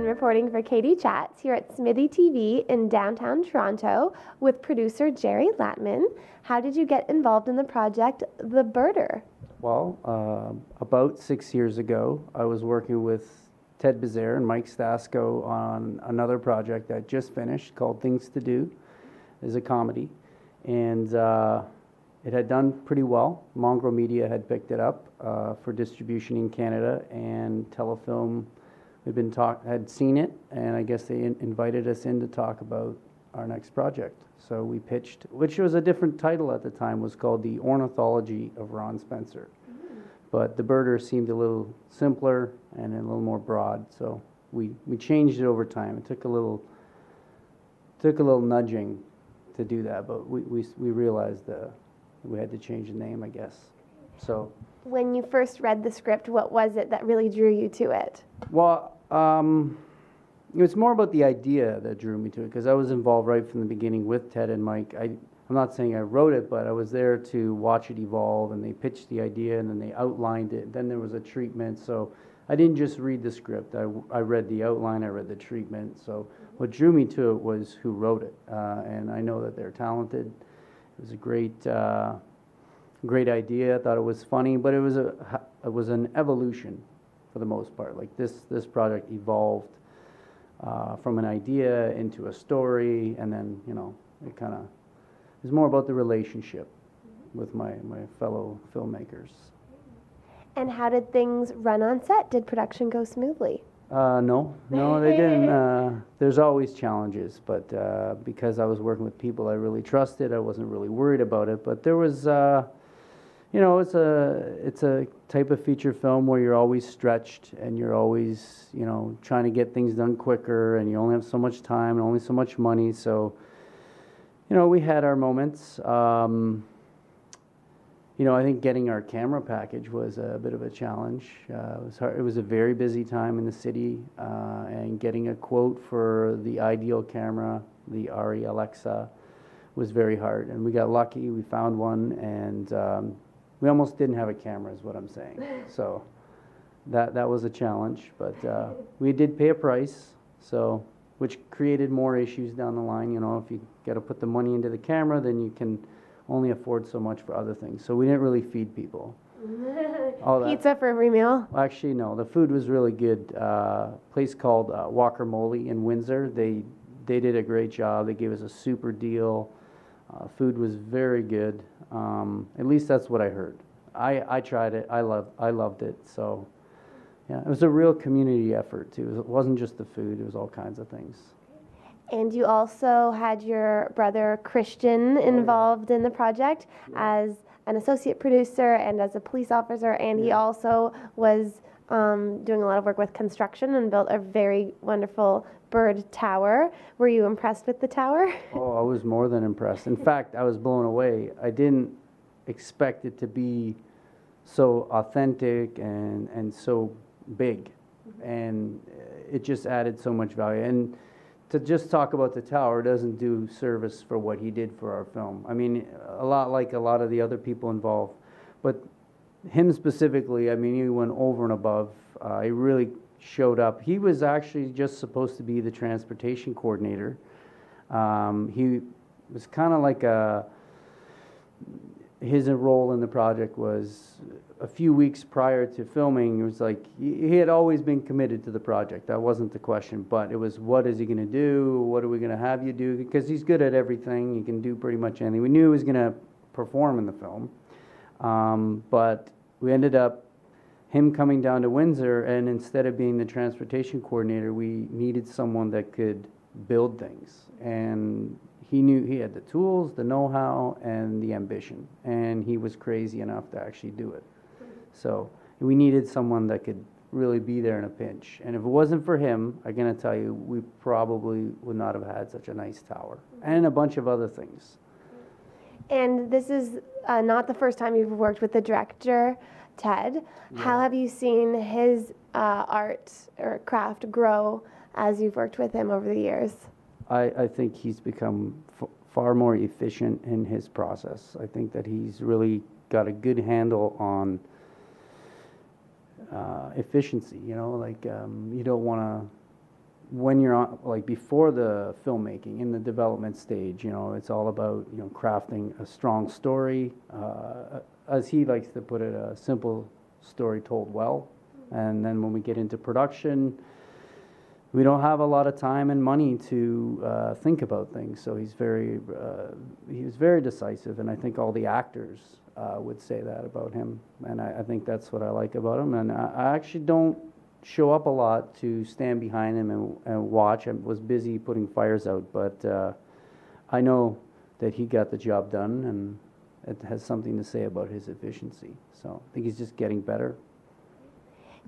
reporting for Katie Chats here at SMITHEE TV in downtown Toronto with producer Gerry Lattmann. How did you get involved in the project, The Birder? Well, about 6 years ago, I was working with Ted Bizaire and Mike Stasko on another project that just finished called Things to Do. It's a comedy, and it had done pretty well. Mongrel Media had picked it up for distribution in Canada, and Telefilm had seen it, and I guess they invited us in to talk about our next project. So we pitched, which was a different title at the time, was called The Ornithology of Ron Spencer. But The Birder seemed a little simpler and a little more broad, so we changed it over time. It took a little nudging to do that, but we realized we had to change the name, I guess. So when you first read the script, what was it that really drew you to it? Well, it was more about the idea that drew me to it, because I was involved right from the beginning with Ted and Mike. I'm not saying I wrote it, but I was there to watch it evolve, and they pitched the idea, and then they outlined it. Then there was a treatment, so I didn't just read the script. I read the outline, I read the treatment. So what drew me to it was who wrote it, and I know that they're talented. It was a great idea. I thought it was funny, but it was an evolution for the most part. Like this project evolved from an idea into a story, and then it kind of is more about the relationship with my fellow filmmakers. And how did things run on set? Did production go smoothly? No, they didn't. There's always challenges, but because I was working with people I really trusted, I wasn't really worried about it. But there was, it's a type of feature film where you're always stretched, and you're always, trying to get things done quicker, and you only have so much time and only so much money. So, we had our moments. I think getting our camera package was a bit of a challenge. It was hard. It was a very busy time in the city, and getting a quote for the ideal camera, the ARRI Alexa, was very hard. And we got lucky. We found one, and we almost didn't have a camera, is what I'm saying. So that was a challenge, but we did pay a price, so which created more issues down the line. If you got to put the money into the camera, then you can only afford so much for other things. So we didn't really feed people. Pizza for every meal? Actually, no. The food was really good. Place called Walker Moley in Windsor. They did a great job. They gave us a super deal. Food was very good. At least that's what I heard. I tried it. I loved it. So yeah, it was a real community effort too. It wasn't just the food. It was all kinds of things. And you also had your brother Christian involved in the project as an associate producer and as a police officer, and he also was doing a lot of work with construction and built a very wonderful bird tower. Were you impressed with the tower? Oh, I was more than impressed. In fact, I was blown away. I didn't expect it to be so authentic and so big, and it just added so much value. And to just talk about the tower doesn't do service for what he did for our film. I mean, a lot like a lot of the other people involved, but him specifically, I mean, he went over and above. He really showed up. He was actually just supposed to be the transportation coordinator. He was kind of like his role in the project was a few weeks prior to filming. It was like he had always been committed to the project. That wasn't the question, but it was, what is he going to do? What are we going to have you do? Because he's good at everything. He can do pretty much anything. We knew he was going to perform in the film, but we ended up him coming down to Windsor, and instead of being the transportation coordinator, we needed someone that could build things. And he knew he had the tools, the know-how, and the ambition, and he was crazy enough to actually do it. So we needed someone that could really be there in a pinch. And if it wasn't for him, I'm going to tell you, we probably would not have had such a nice tower and a bunch of other things. And this is not the first time you've worked with the director, Ted. Yeah. How have you seen his art or craft grow as you've worked with him over the years? I think he's become far more efficient in his process. I think that he's really got a good handle on efficiency. You know, like you don't want to when you're on, like before the filmmaking, in the development stage, you know, it's all about, you know, crafting a strong story, as he likes to put it, a simple story told well. And then when we get into production, we don't have a lot of time and money to think about things. So he was very decisive, and I think all the actors would say that about him. And I think that's what I like about him. And I actually don't show up a lot to stand behind him and watch. I was busy putting fires out, but I know that he got the job done, and it has something to say about his efficiency. So I think he's just getting better.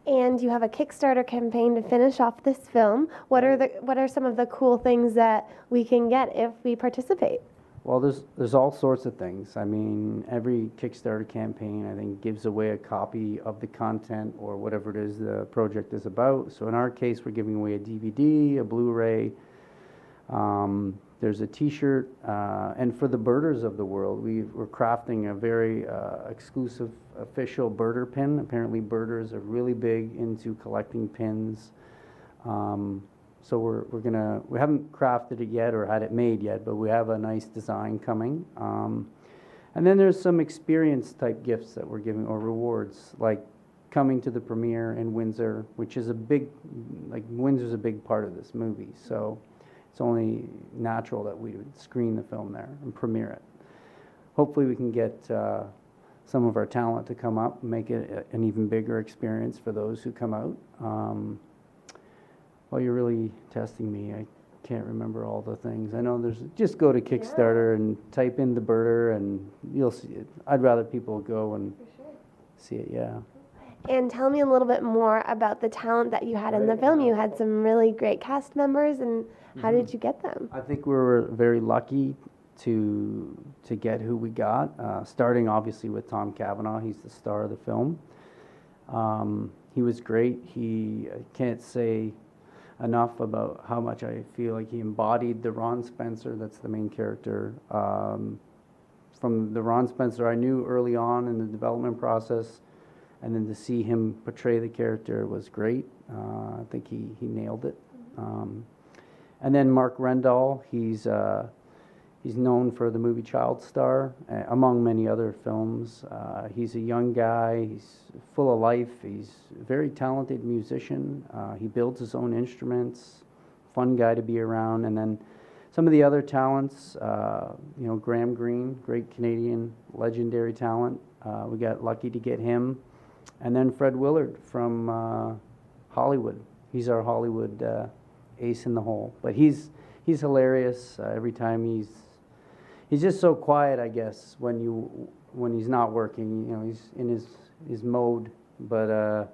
And you have a Kickstarter campaign to finish off this film. What are some of the cool things that we can get if we participate? Well, there's all sorts of things. I mean, every Kickstarter campaign, I think, gives away a copy of the content or whatever it is the project is about. So in our case, we're giving away a DVD, a Blu-ray. There's a T-shirt, and for the birders of the world, we're crafting a very exclusive official birder pin. Apparently, birders are really big into collecting pins. So we haven't crafted it yet or had it made yet, but we have a nice design coming. And then there's some experience type gifts that we're giving, or rewards, like coming to the premiere in Windsor, which is Windsor's a big part of this movie. So it's only natural that we would screen the film there and premiere it. Hopefully we can get some of our talent to come up and make it an even bigger experience for those who come out. Well, you're really testing me. I can't remember all the things. I know just go to Kickstarter and type in the birder and you'll see it. I'd rather people go and see it, yeah. And tell me a little bit more about the talent that you had in the film. You had some really great cast members, and how did you get them? I think we were very lucky to get who we got, starting obviously with Tom Cavanaugh. He's the star of the film. He was great. I can't say enough about how much I feel like he embodied the Ron Spencer, that's the main character. From the Ron Spencer I knew early on in the development process, and then to see him portray the character was great. I think he nailed it. And then Mark Rendall, he's known for the movie Child Star, among many other films. He's a young guy, he's full of life, he's a very talented musician. He builds his own instruments, fun guy to be around. And then some of the other talents, Graham Greene, great Canadian, legendary talent. We got lucky to get him. And then Fred Willard from Hollywood. He's our Hollywood ace in the hole. But he's hilarious every time. He's just so quiet, I guess, when he's not working. You know, he's in his mode. But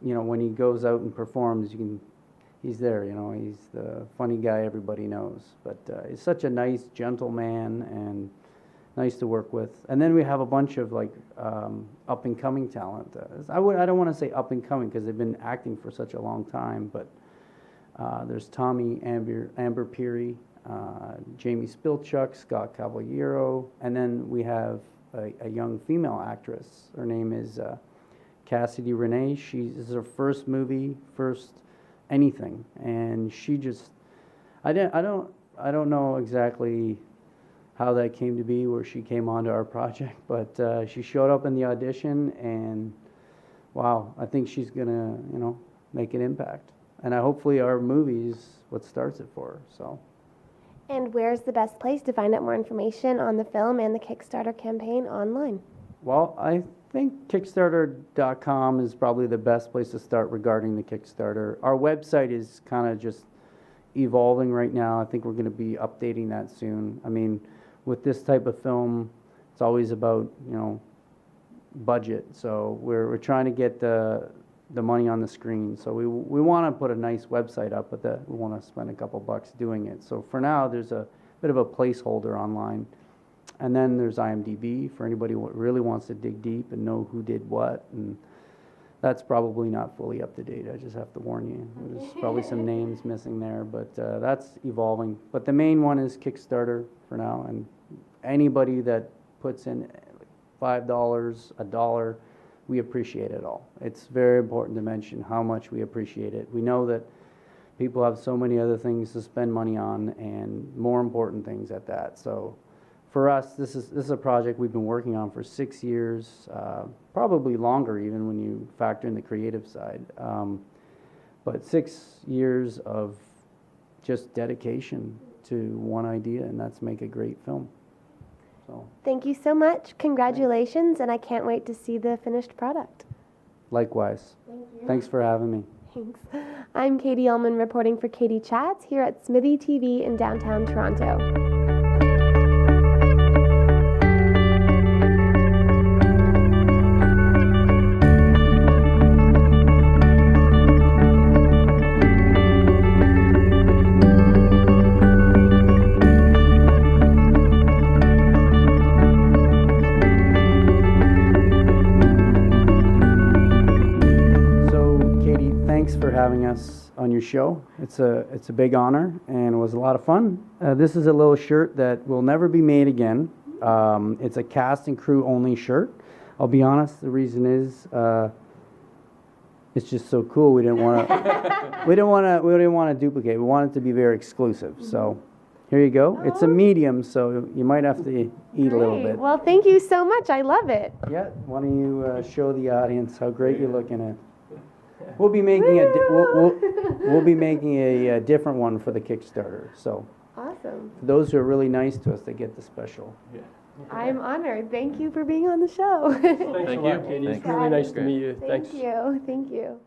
when he goes out and performs, he's there. You know, he's the funny guy everybody knows. But he's such a nice, gentle man and nice to work with. And then we have a bunch of up and coming talent. I don't want to say up and coming because they've been acting for such a long time. But there's Tommy Amber Peary, Jamie Spilchuk, Scott Caballero, and then we have a young female actress. Her name is Cassidy Renee. This is her first movie, first anything, and she just I don't know exactly how that came to be, where she came onto our project, but she showed up in the audition, and wow, I think she's gonna make an impact, and hopefully our movie is what starts it for her. So. And where's the best place to find out more information on the film and the Kickstarter campaign online? Well, I think Kickstarter.com is probably the best place to start regarding the Kickstarter. Our website is kind of just evolving right now. I think we're going to be updating that soon. I mean, with this type of film, it's always about, budget. So we're trying to get the money on the screen. So we want to put a nice website up, but we want to spend a couple bucks doing it. So for now, there's a bit of a placeholder online. And then there's IMDb for anybody who really wants to dig deep and know who did what. And that's probably not fully up to date. I just have to warn you. There's probably some names missing there, but that's evolving. But the main one is Kickstarter for now. And anybody that puts in $5, $1, we appreciate it all. It's very important to mention how much we appreciate it. We know that people have so many other things to spend money on and more important things at that. So for us, this is a project we've been working on for 6 years, probably longer even when you factor in the creative side. But 6 years of just dedication to one idea, and that's make a great film. So Thank you so much. Congratulations, and I can't wait to see the finished product. likewise. Thank you. Thanks for having me. Thanks. I'm Katie Uhlmann reporting for Katie Chats here at SMITHEE TV in downtown Toronto. Thanks for having us on your show. It's a big honor and it was a lot of fun. This is a little shirt that will never be made again. It's a cast and crew only shirt. I'll be honest, the reason is it's just so cool. We didn't want to duplicate. We want it to be very exclusive. So here you go. It's a medium, so you might have to eat a little bit. Well, thank you so much. I love it. Yeah. Why don't you show the audience how great you're looking at? We'll be making we'll be making a different one for the Kickstarter. So Awesome. for those who are really nice to us, they get the special. Yeah. I'm honored. Thank you for being on the show. Thanks a lot, Katie. It's really nice to meet you. Thank Thanks. you. Thank you.